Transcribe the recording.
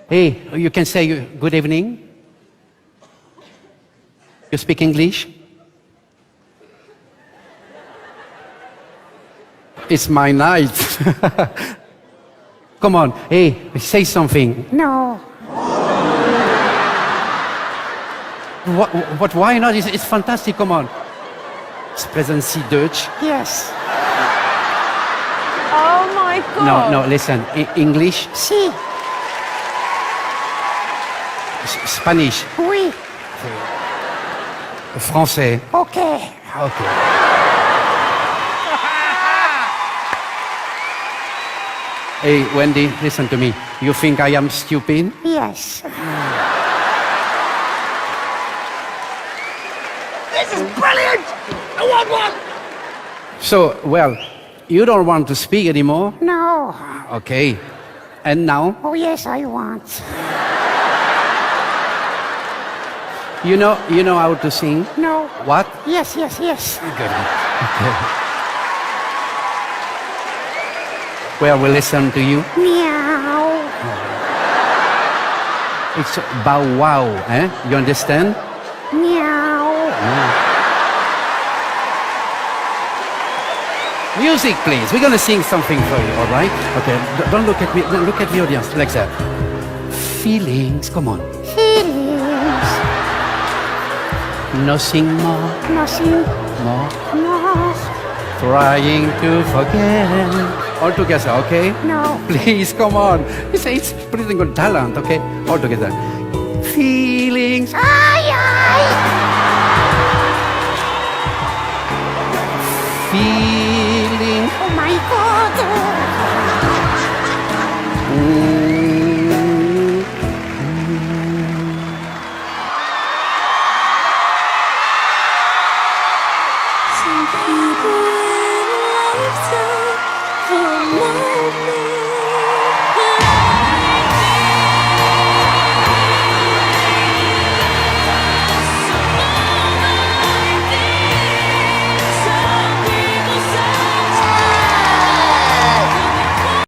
Hey, you can say good evening. You speak English? It's my night. Come on, hey, say something. No. What, why not? It's fantastic, come on. Sprechen Sie Deutsch? Yes. Oh my God. No, listen. English? Si. Spanish? Oui. Français? Okay. Okay. Hey, Wendy, listen to me. You think I am stupid? Yes. This is brilliant. I want one. So, well, you don't want to speak anymore? No. Okay. And now? Oh, yes, I want. You know how to sing? No. What? Yes, yes, yes. Good. Okay. Well, we'll listen to you. Meow. It's bow wow, eh? You understand? Meow. Music, please. We're gonna sing something for you, all right? Okay. Don't look at me. Don't look at the audience like that. Feelings. Come on. Feelings. Nothing more. Nothing More. more. Trying to forget. All together, okay? No. Please, come on. It's pretty good talent, okay? All together. Feelings. Ay, ay. Feelings. Oh, my God.